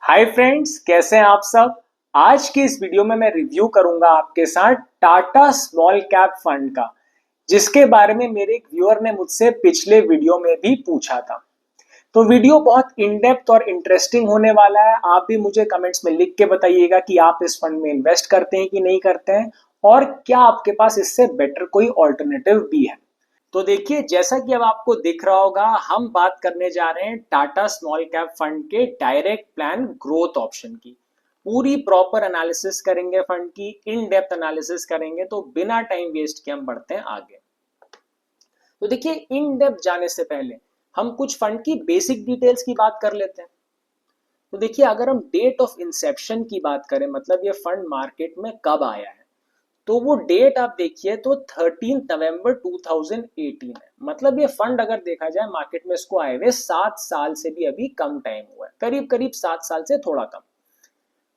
Hi friends, कैसे हैं आप सब। आज की इस वीडियो में मैं रिव्यू करूंगा आपके साथ टाटा स्मॉल कैप फंड का, जिसके बारे में मेरे एक व्यूअर ने मुझसे पिछले वीडियो में भी पूछा था। तो वीडियो बहुत इन डेप्थ और इंटरेस्टिंग होने वाला है। आप भी मुझे कमेंट्स में लिख के बताइएगा कि आप इस फंड में इन्वेस्ट करते हैं कि नहीं करते हैं, और क्या आपके पास इससे बेटर कोई ऑल्टरनेटिव भी है। तो देखिए, जैसा कि अब आपको दिख रहा होगा, हम बात करने जा रहे हैं टाटा स्मॉल कैप फंड के डायरेक्ट प्लान ग्रोथ ऑप्शन की। पूरी प्रॉपर एनालिसिस करेंगे, फंड की इन डेप्थ एनालिसिस करेंगे। तो बिना टाइम वेस्ट किए हम बढ़ते हैं आगे। तो देखिए, इन डेप्थ जाने से पहले हम कुछ फंड की बेसिक डिटेल्स की बात कर लेते हैं। तो देखिए, अगर हम डेट ऑफ इंसेप्शन की बात करें, मतलब ये फंड मार्केट में कब आया है, तो वो डेट आप देखिए तो 13 नवंबर 2018 है। मतलब ये फंड अगर देखा जाए मार्केट में, इसको आए हुए 7 साल से भी अभी कम टाइम हुआ है, करीब करीब 7 साल से थोड़ा कम।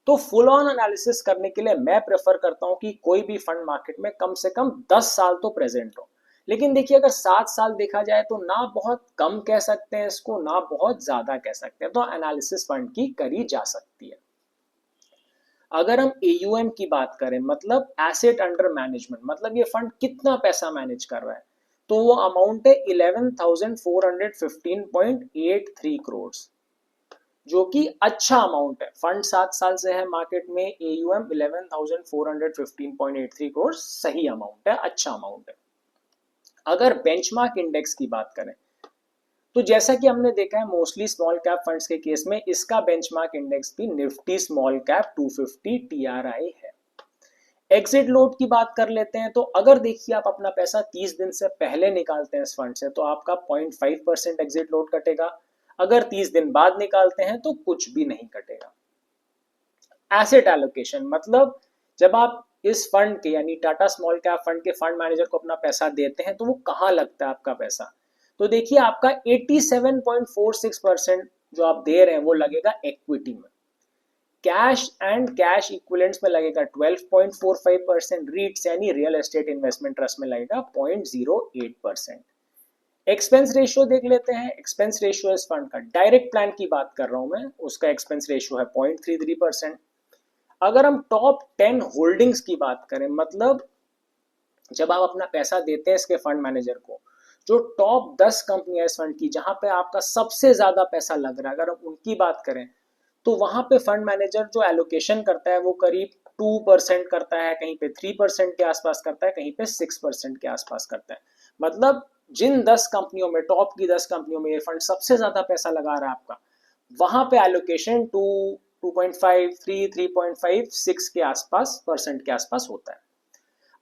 तो फुल ऑन एनालिसिस करने के लिए मैं प्रेफर करता हूं कि कोई भी फंड मार्केट में कम से कम 10 साल तो प्रेजेंट हो। लेकिन देखिए, अगर 7 साल देखा जाए तो ना बहुत कम कह सकते हैं इसको, ना बहुत ज्यादा कह सकते हैं, तो एनालिसिस फंड की करी जा सकती है। अगर हम एयूएम की बात करें, मतलब एसेट अंडर मैनेजमेंट, मतलब ये फंड कितना पैसा मैनेज कर रहा है, तो वो अमाउंट है 11,415.83 करोड़, जो कि अच्छा अमाउंट है। फंड 7 साल से है मार्केट में, एयूएम 11,415.83 करोड़ सही अमाउंट है, अच्छा अमाउंट है। अगर बेंचमार्क इंडेक्स की बात करें, तो जैसा कि हमने देखा है मोस्टली स्मॉल कैप फंड्स के केस में, इसका बेंचमार्क इंडेक्स भी निफ्टी स्मॉल कैप 250 टीआरआई है। एग्जिट लोड की बात कर लेते हैं। तो अगर देखिए, आप अपना पैसा 30 दिन से पहले निकालते हैं इस फंड से, तो आपका 0.5% एग्जिट लोड कटेगा। अगर 30 दिन बाद निकालते हैं तो कुछ भी नहीं कटेगा। एसेट एलोकेशन, मतलब जब आप इस फंड के यानी टाटा स्मॉल कैप फंड के फंड मैनेजर को अपना पैसा देते हैं, तो वो कहाँ लगता है आपका पैसा। तो देखिए, आपका 87.46% जो आप दे रहे हैं वो लगेगा इक्विटी में। कैश एंड कैश इक्विवेलेंट्स में लगेगा 12.45%। रीट्स यानी रियल एस्टेट इन्वेस्टमेंट ट्रस्ट में लगेगा 0.08%। एक्सपेंस रेशियो देख लेते हैं। एक्सपेंस रेशियो इस फंड का, डायरेक्ट प्लान की बात कर रहा हूं मैं, उसका एक्सपेंस रेशियो है 0.33%। अगर हम टॉप 10 होल्डिंग्स की बात करें, मतलब जब आप अपना पैसा देते हैं इसके फंड मैनेजर को, जो टॉप 10 कंपनियां इस फंड की जहां पे आपका सबसे ज्यादा पैसा लग रहा है, अगर हम उनकी बात करें, तो वहां पे फंड मैनेजर जो एलोकेशन करता है वो करीब 2% करता है, कहीं पे 3% के आसपास करता है, कहीं पे 6% के आसपास करता है। मतलब जिन 10 कंपनियों में, टॉप की 10 कंपनियों में ये फंड सबसे ज्यादा पैसा लगा रहा है आपका, वहां पे एलोकेशन 2.5, 3.5, 6 के आसपास परसेंट के आसपास होता है।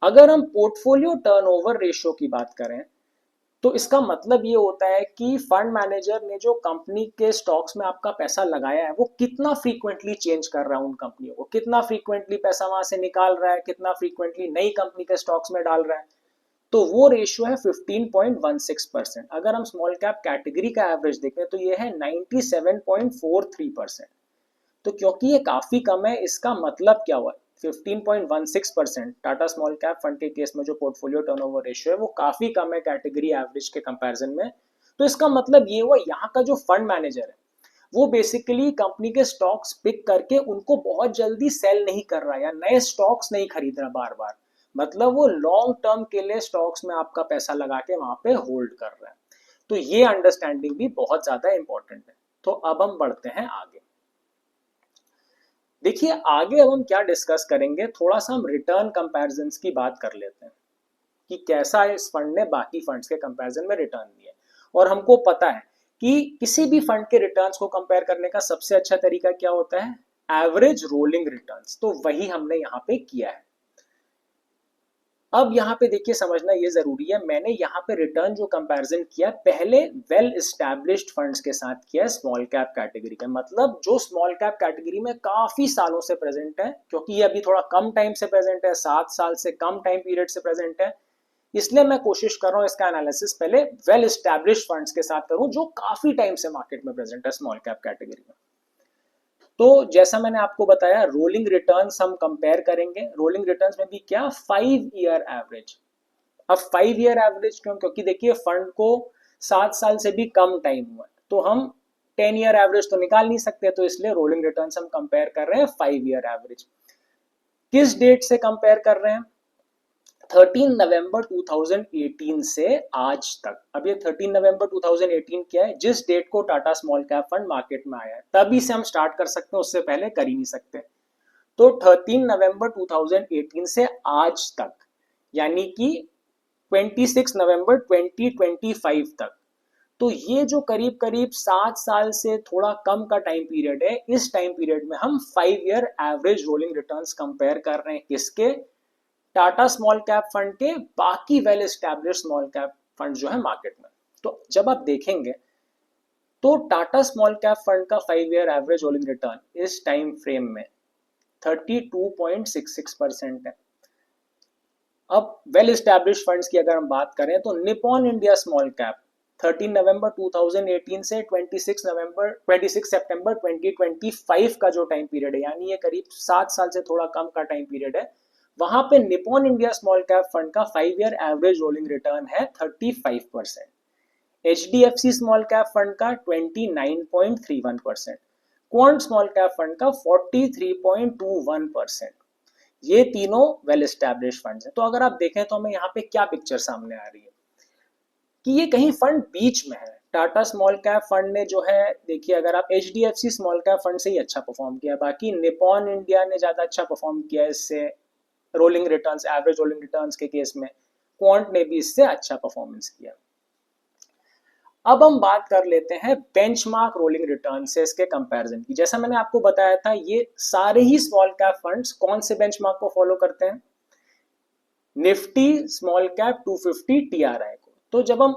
अगर हम पोर्टफोलियो टर्नओवर रेशियो की बात करें, तो इसका मतलब ये होता है कि फंड मैनेजर ने जो कंपनी के स्टॉक्स में आपका पैसा लगाया है, वो कितना फ्रीक्वेंटली चेंज कर रहा है उन कंपनियों को, कितना फ्रीक्वेंटली पैसा वहां से निकाल रहा है, कितना फ्रीक्वेंटली नई कंपनी के स्टॉक्स में डाल रहा है। तो वो रेशियो है 15.16%। अगर हम स्मॉल कैप कैटेगरी का एवरेज देखें, तो ये है 97.43%। तो क्योंकि ये काफी कम है, इसका मतलब क्या हुआ, 15.16% टाटा स्मॉल कैप फंड के केस में जो पोर्टफोलियो टर्नओवर रेशियो है वो काफी कम है कैटेगरी एवरेज के कंपैरिजन में। तो इसका मतलब ये हुआ, यहाँ का जो फंड मैनेजर है वो बेसिकली कंपनी के स्टॉक्स पिक करके उनको बहुत जल्दी सेल नहीं कर रहा है, या नए स्टॉक्स नहीं खरीद रहा बार बार। मतलब वो लॉन्ग टर्म के लिए स्टॉक्स में आपका पैसा लगा के वहां पे होल्ड कर रहा है। तो ये अंडरस्टैंडिंग भी बहुत ज्यादा इंपॉर्टेंट है। तो अब हम बढ़ते हैं आगे। देखिए, आगे अब हम क्या डिस्कस करेंगे, थोड़ा सा हम रिटर्न कंपैरिजंस की बात कर लेते हैं कि कैसा इस फंड ने बाकी फंड्स के कंपैरिजन में रिटर्न दिए। और हमको पता है कि किसी भी फंड के रिटर्न्स को कंपेयर करने का सबसे अच्छा तरीका क्या होता है, एवरेज रोलिंग रिटर्न्स। तो वही हमने यहाँ पे किया है। अब यहाँ पे देखिए, समझना ये जरूरी है, मैंने यहाँ पे रिटर्न जो कंपैरिजन किया पहले वेल एस्टैब्लिश्ड फंड्स के साथ किया है स्मॉल कैप कैटेगरी के, मतलब जो स्मॉल कैप कैटेगरी में काफी सालों से प्रेजेंट है। क्योंकि ये अभी थोड़ा कम टाइम से प्रेजेंट है, 7 साल से कम टाइम पीरियड से प्रेजेंट है, इसलिए मैं कोशिश कर रहा हूँ इसका एनालिसिस पहले वेल एस्टैब्लिश्ड फंड्स के साथ करूँ जो काफी टाइम से मार्केट में प्रेजेंट है स्मॉल कैप कैटेगरी में। तो जैसा मैंने आपको बताया, रोलिंग रिटर्न्स हम कंपेयर करेंगे। रोलिंग रिटर्न्स में भी क्या, 5 ईयर एवरेज। अब 5 ईयर एवरेज क्यों, क्योंकि देखिए फंड को 7 साल से भी कम टाइम हुआ है, तो हम 10 ईयर एवरेज तो निकाल नहीं सकते, तो इसलिए रोलिंग रिटर्न्स हम कंपेयर कर रहे हैं 5 ईयर एवरेज। किस डेट से कंपेयर कर रहे हैं? 13 नवंबर 2018 से आज तक। अब ये 13 नवंबर 2018 क्या है? जिस डेट को Tata small cap fund market में आया है तभी से हम स्टार्ट कर सकते हैं, उससे पहले कर ही नहीं सकते। तो 13 नवंबर 2018 से आज तक, यानी कि 26 नवंबर 2025 तक, तो ये जो करीब करीब 7 साल से थोड़ा कम का टाइम पीरियड है, इस टाइम पीरियड में हम 5 year average rolling returns compare कर रहे हैं। किसके? टाटा स्मॉल कैप फंड के बाकी well establish small cap fund जो है मार्केट में। तो जब आप देखेंगे तो टाटा स्मॉल कैप फंड का 5 ईयर एवरेज रोलिंग रिटर्न इस टाइम फ्रेम में 32.66% है। अब वेल एस्टैब्लिश फंड्स की अगर हम बात करें तो निपॉन इंडिया स्मॉल कैप 13 नवंबर 2018 से 26 सितंबर 2025 का जो टाइम पीरियड है, यानी ये करीब 7 साल से थोड़ा कम का टाइम पीरियड है, वहां पे Nippon India small cap fund का 5 ईयर एवरेज रोलिंग रिटर्न है 35%। HDFC स्मॉल कैप फंड का 29.31%, क्वांट स्मॉल कैप फंड का 43.21%। ये तीनों वेल एस्टैब्लिश फंड्स हैं। तो अगर आप देखें तो हमें यहाँ पे क्या पिक्चर सामने आ रही है कि ये कहीं फंड बीच में है। टाटा स्मॉल कैप फंड ने जो है, देखिए अगर आप HDFC स्मॉल कैप फंड से ही अच्छा परफॉर्म किया, बाकी निपॉन इंडिया ने ज्यादा अच्छा परफॉर्म किया इससे rolling returns, average rolling returns के केस में क्वांट ने भी इससे अच्छा परफॉर्मेंस किया। अब हम बात कर लेते हैं बेंचमार्क रोलिंग रिटर्न से इसके कंपैरिजन की। जैसा मैंने आपको बताया था, ये सारे ही स्मॉल कैप फंड्स कौन से बेंचमार्क को फॉलो करते हैं? निफ्टी स्मॉल कैप 250 TRI को। तो जब हम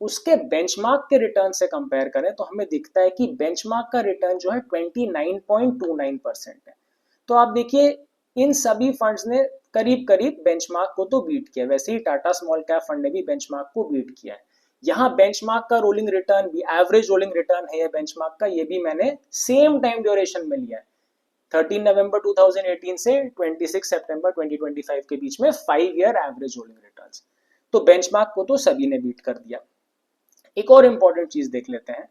उसके बेंचमार्क के रिटर्न से कंपेयर करें तो हमें दिखता है कि बेंचमार्क का रिटर्न जो है 29.29% है। तो आप देखिए इन सभी फंड्स ने करीब करीब बेंचमार्क को तो बीट किया, वैसे ही टाटा स्मॉल कैप फंड ने भी बेंचमार्क को बीट किया है। यहाँ बेंचमार्क का रोलिंग रिटर्न भी, एवरेज रोलिंग रिटर्न है ये बेंचमार्क का, ये भी मैंने सेम टाइम ड्यूरेशन में लिया है, 13 नवंबर 2018 से 26 सितंबर 2025 के बीच में 5 ईयर एवरेज रोलिंग रिटर्न्स। तो बेंचमार्क को तो सभी ने बीट कर दिया। एक और इंपॉर्टेंट चीज देख लेते हैं,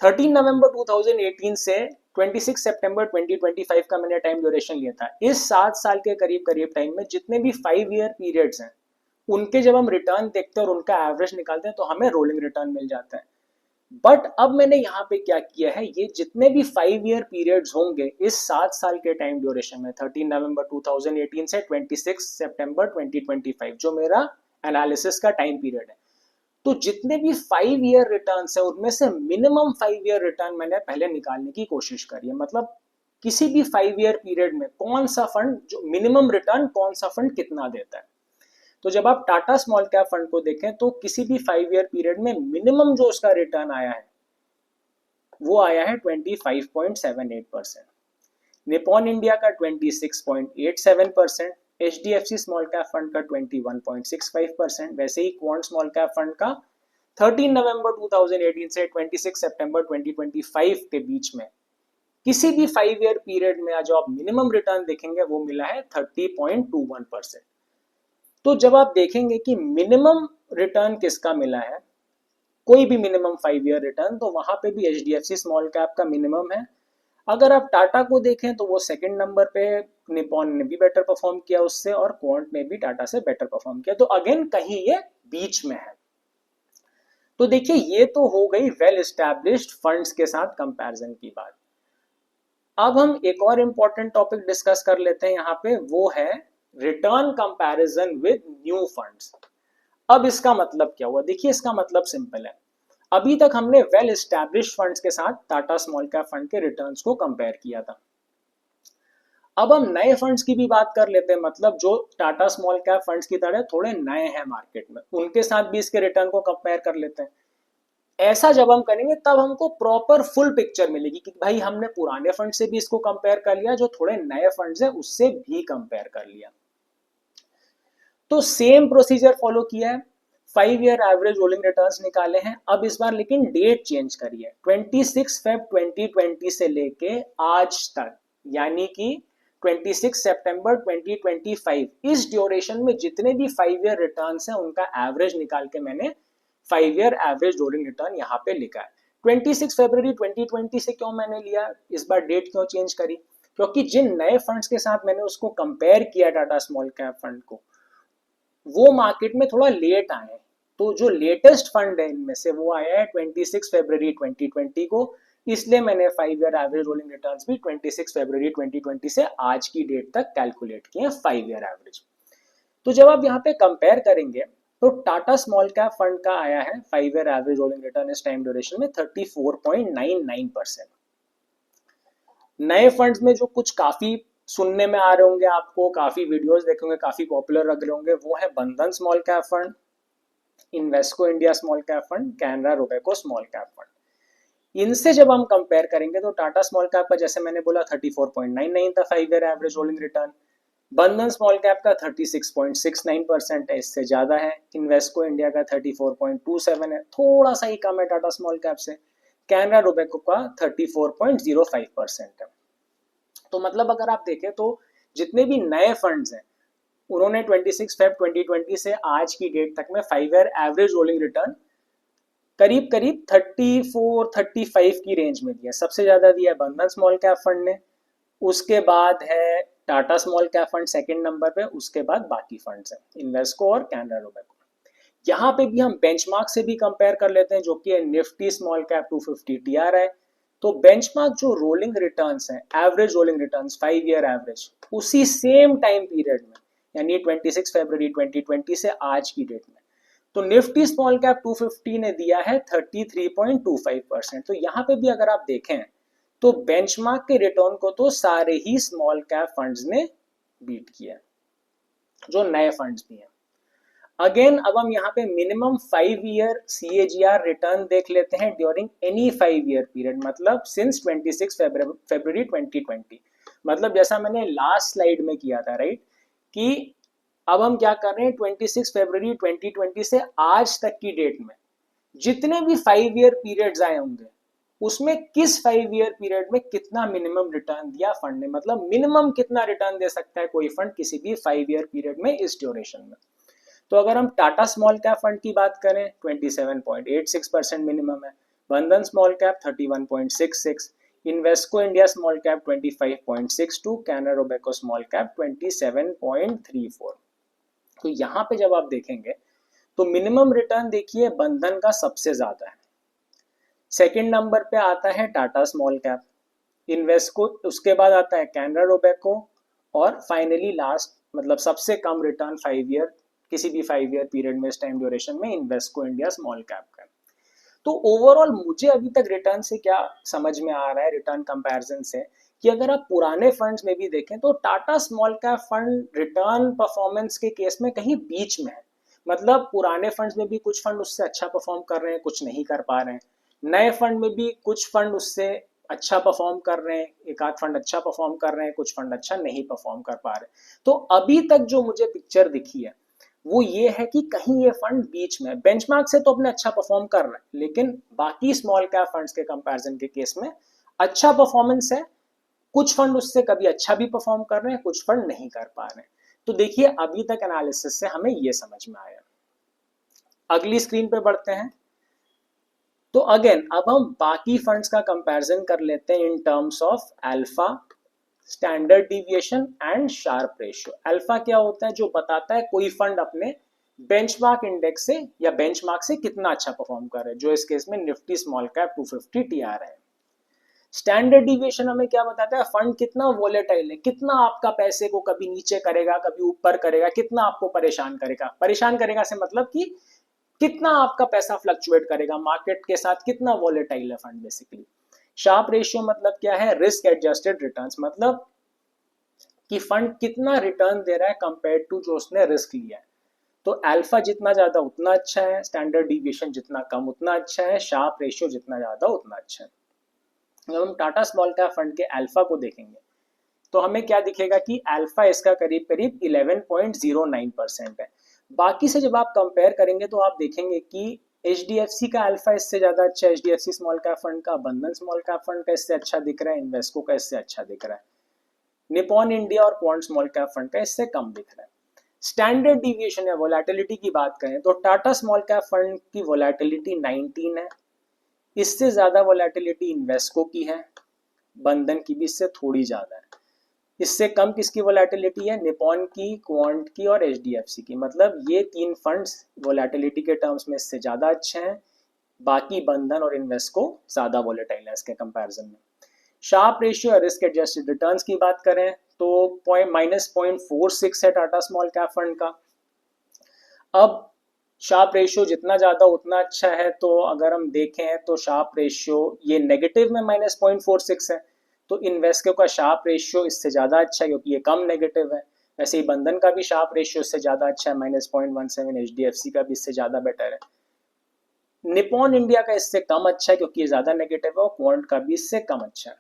13 नवंबर 2018 से 26 सितंबर 2025 का मैंने टाइम ड्यूरेशन लिया था। इस 7 साल के करीब करीब टाइम में जितने भी 5 ईयर पीरियड्स हैं, उनके जब हम रिटर्न देखते हैं और उनका एवरेज निकालते हैं तो हमें रोलिंग रिटर्न मिल जाता है। बट अब मैंने यहाँ पे क्या किया है, ये जितने भी 5 ईयर पीरियड्स होंगे इस 7 साल के टाइम ड्यूरेशन में 13 नवंबर 2018 से 26 सितंबर 2025 जो मेरा एनालिसिस का टाइम पीरियड है, तो जितने भी 5 ईयर रिटर्न्स है उनमें से मिनिमम 5 ईयर रिटर्न मैंने पहले निकालने की कोशिश करी है। मतलब किसी भी 5 ईयर पीरियड में कौन सा फंड जो मिनिमम रिटर्न, कौन सा फंड कितना देता है। तो जब आप टाटा स्मॉल कैप फंड को देखें तो किसी भी 5 ईयर पीरियड में मिनिमम जो उसका रिटर्न आया है वो आया है 25.78%, निपॉन इंडिया का 26.87%, HDFC स्मॉल कैप फंड का 21.65%, वैसे ही क्वांट स्मॉल कैप फंड का 13 नवंबर 2018 से 26 सितंबर 2025 के बीच में किसी भी 5 ईयर पीरियड में जो आप मिनिमम रिटर्न देखेंगे वो मिला है 30.21%। तो जब आप देखेंगे कि मिनिमम रिटर्न किसका मिला है, कोई भी मिनिमम 5 ईयर रिटर्न, तो वहां पे भी HDFC स्मॉल कैप का मिनिमम है। अगर आप टाटा को देखें तो वो सेकंड नंबर पे, निपॉन ने भी बेटर परफॉर्म किया उससे और क्वांट ने भी टाटा से बेटर परफॉर्म किया। तो अगेन कहीं ये बीच में है। तो देखिए ये तो हो गई वेल एस्टैब्लिश्ड फंड्स के साथ कंपैरिजन की बात। अब हम एक और इंपॉर्टेंट टॉपिक डिस्कस कर लेते हैं यहाँ पे, वो है return comparison with new funds. अब इसका मतलब क्या हुआ? देखिए इसका मतलब सिंपल है, अभी तक हमने वेल एस्टैब्लिश्ड फंड्स के साथ टाटा स्मॉल कैप फंड के रिटर्न्स को कंपेयर किया था। अब हम नए फंड्स की भी बात कर लेते हैं, मतलब जो टाटा स्मॉल कैप फंड्स की तरह थोड़े नए हैं मार्केट में, उनके साथ भी इसके रिटर्न को कंपेयर कर लेते हैं। ऐसा जब हम करेंगे तब हमको प्रॉपर फुल पिक्चर मिलेगी कि भाई हमने पुराने फंड से भी इसको कंपेयर कर लिया, जो थोड़े नए फंड्स है उससे भी कंपेयर कर लिया। तो सेम प्रोसीजर फॉलो किया है, 5 ईयर एवरेज रोलिंग रिटर्न्स निकाले हैं। अब इस बार लेकिन डेट चेंज करी है, 26 फेब 2020 से लेके आज तक, यानी कि 26 सितंबर 2025, इस ड्यूरेशन में जितने भी 5 ईयर रिटर्न्स हैं उनका एवरेज निकाल के मैंने 5 ईयर एवरेज रोलिंग रिटर्न यहाँ पे लिखा है। 26 फरवरी 2020 से क्यों मैंने लिया, इस बार डेट क्यों चेंज करी, क्योंकि जिन नए फंड्स के साथ मैंने उसको कंपेयर किया टाटा स्मॉल कैप फंड को, वो मार्केट में थोड़ा लेट आए हैं। तो जो लेटेस्ट फंड है इनमें से वो आया है 26 फरवरी 2020 को, इसलिए मैंने 5 ईयर एवरेज रोलिंग रिटर्न्स भी 26 फरवरी 2020 से आज की डेट तक कैलकुलेट किए हैं 5 ईयर एवरेज। तो जब आप यहाँ पे कंपेयर करेंगे तो टाटा स्मॉल कैप फंड का आया है 5 ईयर एवरेज रोलिंग रिटर्न इस टाइम ड्यूरेशन में 34.99%। नए फंड्स में जो कुछ काफी सुनने में आ रहे होंगे, आपको काफी वीडियोस देखे होंगे, काफी पॉपुलर लग रहे होंगे, वो है बंधन small cap fund, Invesco India small cap fund, Canara Robeco small cap fund. इनसे जब हम कंपेयर करेंगे तो टाटा स्मॉल कैप का जैसे मैंने बोला 34.99 था 5 ईयर एवरेज रोलिंग रिटर्न, बंधन स्मॉल कैप का 36.69% है, इससे ज्यादा है। इन्वेस्को इंडिया का 34.27 है, थोड़ा सा ही कम है टाटा स्मॉल कैप से। कैनरा रोबेको का 34.05% है। तो मतलब अगर आप देखें तो जितने भी नए फंड्स हैं उन्होंने 26 फेब 2020 से आज की डेट तक में 5 ईयर एवरेज रोलिंग रिटर्न करीब करीब 34-35 की रेंज में दिया। सबसे ज्यादा दिया है बंधन स्मॉल कैप फंड ने, उसके बाद है Tata small cap fund second number पे, उसके बाद बाकी फंड्स हैं इन्वेस्को और कैनरा रोबेको। यहाँ पे भी हम बेंचमार्क से भी कंपेयर कर लेते हैं जो कि है निफ्टी स्मॉल कैप 250 टीआरआई। तो बेंचमार्क जो रोलिंग रिटर्न्स हैं, average rolling returns 5 year average, उसी सेम टाइम पीरियड में यानी 26 फरवरी 2020 से आज की डेट में, तो निफ्टी स्मॉल कैप 250 ने दिया है 33.25%। तो यहाँ पे भी अगर आप देखें तो बेंचमार्क के रिटर्न को तो सारे ही स्मॉल कैप फंड्स ने बीट किया, जो नए फंड्स भी हैं। अगेन अब हम यहाँ पे मिनिमम 5 ईयर CAGR रिटर्न देख लेते हैं ड्यूरिंग एनी 5 ईयर पीरियड, मतलब सिंस 26 फरवरी 2020। मतलब जैसा मैंने लास्ट स्लाइड में किया था राइट, कि अब हम क्या कर रहे हैं 26 फरवरी 2020 से आज तक की डेट में जितने भी 5 ईयर पीरियड्स आए होंगे उसमें किस 5 ईयर पीरियड में कितना मिनिमम रिटर्न दिया फंड ने, मतलब मिनिमम कितना रिटर्न दे सकता है कोई फंड किसी भी 5 ईयर पीरियड में इस ड्यूरेशन में। तो अगर हम टाटा स्मॉल कैप फंड की बात करें 27.86% मिनिमम है, बंधन small cap 31.66, Invesco India small cap 25.62, Canara Robeco small cap 27.34। तो यहाँ पे जब आप देखेंगे तो मिनिमम रिटर्न देखिए बंधन का सबसे ज्यादा है, सेकंड नंबर पे आता है टाटा स्मॉल कैप, इन्वेस्को, उसके बाद आता है कैनरा रोबेको, और फाइनली लास्ट मतलब सबसे कम रिटर्न 5 ईयर किसी भी 5 ईयर पीरियड में इस टाइम ड्यूरेशन में इन्वेस्को इंडिया स्मॉल कैप का। तो ओवरऑल मुझे अभी तक रिटर्न से क्या समझ में आ रहा है, रिटर्न कंपैरिजन से, कि अगर आप पुराने फंड्स में भी देखें तो Tata small cap fund return performance के केस में कहीं बीच में है। मतलब पुराने फंड्स में भी कुछ फंड उससे अच्छा परफॉर्म कर रहे हैं, कुछ नहीं कर पा रहे हैं, नए फंड में भी कुछ फंड उससे अच्छा परफॉर्म कर रहे हैं, एक आध फंड अच्छा परफॉर्म कर रहे हैं, कुछ फंड अच्छा नहीं परफॉर्म कर पा रहे। तो अभी तक जो मुझे पिक्चर दिखी है वो ये है कि कहीं ये फंड बीच में, बेंचमार्क से तो अपने अच्छा परफॉर्म कर रहा है लेकिन बाकी स्मॉल कैप फंड्स के कंपैरिजन के केस में अच्छा परफॉर्मेंस है, कुछ फंड उससे कभी अच्छा भी परफॉर्म कर रहे हैं, कुछ फंड नहीं कर पा रहे हैं। तो देखिए अभी तक एनालिसिस से हमें ये समझ में आया। अगली स्क्रीन पे बढ़ते हैं। तो अगेन अब हम बाकी फंड्स का कंपैरिजन कर लेते हैं in terms of alpha, standard deviation and Sharpe ratio. Alpha क्या होता है, जो बताता है कोई फंड अपने बेंचमार्क इंडेक्स से या बेंचमार्क से कितना अच्छा परफॉर्म कर रहा है, जो इस केस में निफ्टी स्मॉल कैप 250 टीआर है। स्टैंडर्ड डिविएशन हमें क्या बताता है, फंड कितना वोलेटाइल है, कितना आपका पैसे को कभी नीचे करेगा कभी ऊपर करेगा, कितना आपको परेशान करेगा। परेशान करेगा से मतलब कि कितना आपका पैसा फ्लक्चुएट करेगा मार्केट के साथ, कितना वोलेटाइल है फंड बेसिकली। शार्प रेशियो मतलब क्या है, रिस्क एडजस्टेड रिटर्न्स, मतलब कि फंड कितना रिटर्न दे रहा है कंपेयर टू जो उसने रिस्क लिया है। तो अल्फा जितना ज्यादा उतना अच्छा है, स्टैंडर्ड डिविएशन जितना कम उतना अच्छा है, शार्प रेशियो जितना ज्यादा उतना अच्छा है। जब हम टाटा स्मॉल कैप फंड के अल्फा को देखेंगे तो हमें क्या दिखेगा कि अल्फा इसका करीब करीब 11.09% है। बाकी से जब आप कंपेयर करेंगे तो आप देखेंगे कि HDFC का अल्फा इससे ज्यादा अच्छा है, HDFC स्मॉल कैप फंड का, बंधन स्मॉल कैप फंड का इससे अच्छा दिख रहा है, इन्वेस्को का इससे अच्छा दिख रहा है, निपॉन इंडिया और क्वांट स्मॉल कैप फंड का इससे कम दिख रहा है। स्टैंडर्ड डिविएशन या वोलेटिलिटी की बात करें तो टाटा स्मॉल कैप फंड की वोलेटिलिटी 19 है, इससे ज्यादा वोलेटिलिटी इन्वेस्को की है, बंधन की भी इससे थोड़ी ज्यादा है। इससे कम किसकी वोलेटिलिटी है? निपॉन की, क्वांट की और एचडीएफसी की। मतलब ये तीन फंड्स वोलेटिलिटी के टर्म्स में इससे ज्यादा अच्छे हैं, बाकी बंधन और इन्वेस्को ज्यादा वोलेटाइल है इसके कंपैरिजन में। शार्प रेशियो या रिस्क एडजस्टेड रिटर्न्स की बात करें तो -0.46 है टाटा स्मॉल कैप फंड का। अब शार्प रेशियो जितना ज्यादा उतना अच्छा है, तो अगर हम देखें तो शार्प रेशियो ये नेगेटिव में -0.46 है, तो इन्वेस्को का शार्प रेशियो इससे ज्यादा अच्छा है क्योंकि ये कम नेगेटिव है। वैसे ही बंधन का भी शार्प रेशियो इससे ज्यादा अच्छा है -0.17, एचडीएफसी का भी इससे ज्यादा बेटर है। निपॉन इंडिया का इससे कम अच्छा है क्योंकि ये ज्यादा नेगेटिव है, और क्वांट का भी इससे कम अच्छा है।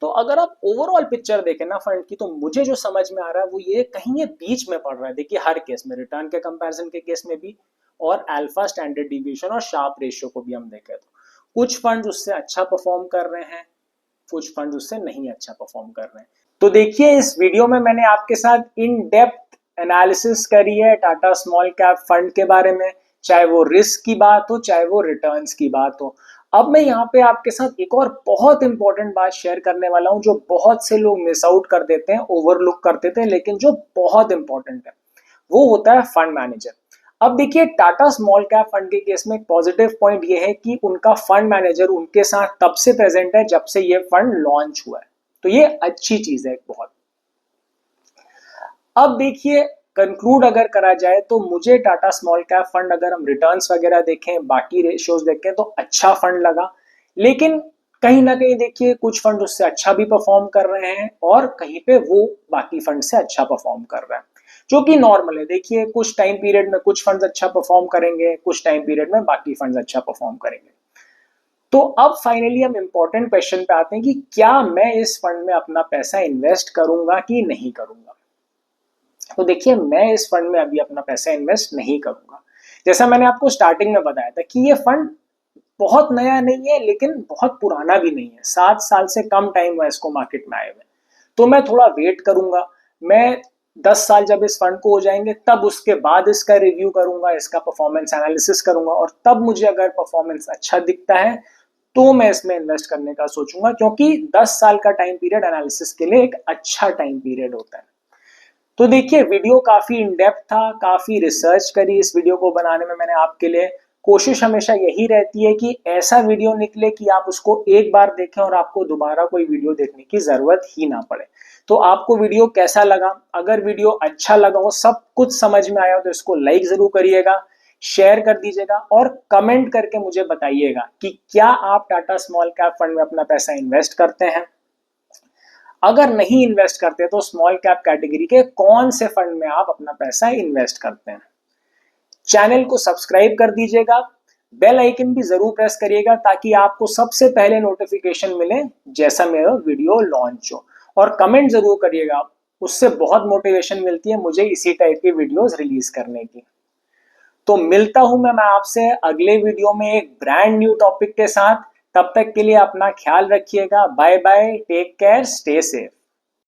तो अगर आप ओवरऑल पिक्चर देखें ना फंड की, तो मुझे जो समझ में आ रहा है वो ये कहीं ये बीच में पड़ रहा है। देखिए हर केस में, रिटर्न के कंपैरिजन के केस में भी, और अल्फा, स्टैंडर्ड डिविएशन और शार्प रेशियो को भी हम देखें तो कुछ फंड उससे अच्छा परफॉर्म कर रहे हैं, कुछ फंड उससे नहीं अच्छा परफॉर्म कर रहे हैं। तो देखिए इस वीडियो में मैंने आपके साथ इन डेप्थ एनालिसिस करी है टाटा स्मॉल कैप फंड के बारे में, चाहे वो रिस्क की बात हो चाहे वो रिटर्न्स की बात हो। अब मैं यहाँ पे आपके साथ एक और बहुत इंपॉर्टेंट बात शेयर करने वाला हूँ, जो बहुत से लोग मिस आउट कर देते हैं, ओवरलुक कर देते हैं, लेकिन जो बहुत इंपॉर्टेंट है वो होता है फंड मैनेजर। अब देखिए टाटा स्मॉल कैप फंड के केस में एक पॉजिटिव पॉइंट ये है कि उनका फंड मैनेजर उनके साथ तब से प्रेजेंट है जब से ये फंड लॉन्च हुआ है, तो ये अच्छी चीज है बहुत। अब देखिए कंक्लूड अगर करा जाए तो मुझे टाटा स्मॉल कैप फंड, अगर हम रिटर्न्स वगैरह देखें, बाकी रेशियोज देखें, तो अच्छा फंड लगा। लेकिन कहीं ना कहीं देखिए कुछ फंड उससे अच्छा भी परफॉर्म कर रहे हैं, और कहीं पे वो बाकी फंड से अच्छा परफॉर्म कर रहे हैं, जो कि नॉर्मल है। देखिए कुछ टाइम पीरियड में कुछ फंड्स अच्छा परफॉर्म करेंगे, कुछ टाइम पीरियड में बाकी फंड्स अच्छा परफॉर्म करेंगे। तो अब फाइनली हम इंपॉर्टेंट क्वेश्चन पे आते हैं कि क्या मैं इस फंड में अपना पैसा इन्वेस्ट करूंगा कि नहीं करूंगा। तो देखिए मैं इस फंड में अभी अपना पैसा इन्वेस्ट नहीं करूंगा। जैसा मैंने आपको स्टार्टिंग में बताया था कि ये फंड बहुत नया नहीं है, लेकिन बहुत पुराना भी नहीं है। 7 साल से कम टाइम हुआ इसको मार्केट में आए हुए, तो मैं थोड़ा वेट करूंगा। मैं 10 साल जब इस फंड को हो जाएंगे, तब उसके बाद इसका रिव्यू करूंगा, इसका परफॉर्मेंस एनालिसिस करूंगा, और तब मुझे अगर परफॉर्मेंस अच्छा दिखता है तो मैं इसमें इन्वेस्ट करने का सोचूंगा, क्योंकि 10 साल का टाइम पीरियड एनालिसिस के लिए एक अच्छा टाइम पीरियड होता है। तो देखिए वीडियो काफी इन डेप्थ था, काफी रिसर्च करी इस वीडियो को बनाने में मैंने आपके लिए। कोशिश हमेशा यही रहती है कि ऐसा वीडियो निकले कि आप उसको एक बार देखें और आपको दोबारा कोई वीडियो देखने की जरूरत ही ना पड़े। तो आपको वीडियो कैसा लगा? अगर वीडियो अच्छा लगा हो, सब कुछ समझ में आया हो, तो इसको लाइक जरूर करिएगा, शेयर कर दीजिएगा, और कमेंट करके मुझे बताइएगा कि क्या आप टाटा स्मॉल कैप फंड में अपना पैसा इन्वेस्ट करते हैं। अगर नहीं इन्वेस्ट करते तो स्मॉल कैप कैटेगरी के कौन से फंड में आप अपना पैसा इन्वेस्ट करते हैं। चैनल को सब्सक्राइब कर दीजिएगा, बेल आइकन भी जरूर प्रेस करिएगा ताकि आपको सबसे पहले नोटिफिकेशन मिले जैसा मेरा वीडियो लॉन्च हो। और कमेंट जरूर करिएगा, उससे बहुत मोटिवेशन मिलती है मुझे इसी टाइप की वीडियोस रिलीज करने की। तो मिलता हूं मैं आपसे अगले वीडियो में एक ब्रांड न्यू टॉपिक के साथ। तब तक के लिए अपना ख्याल रखिएगा। Bye bye, take care, stay safe.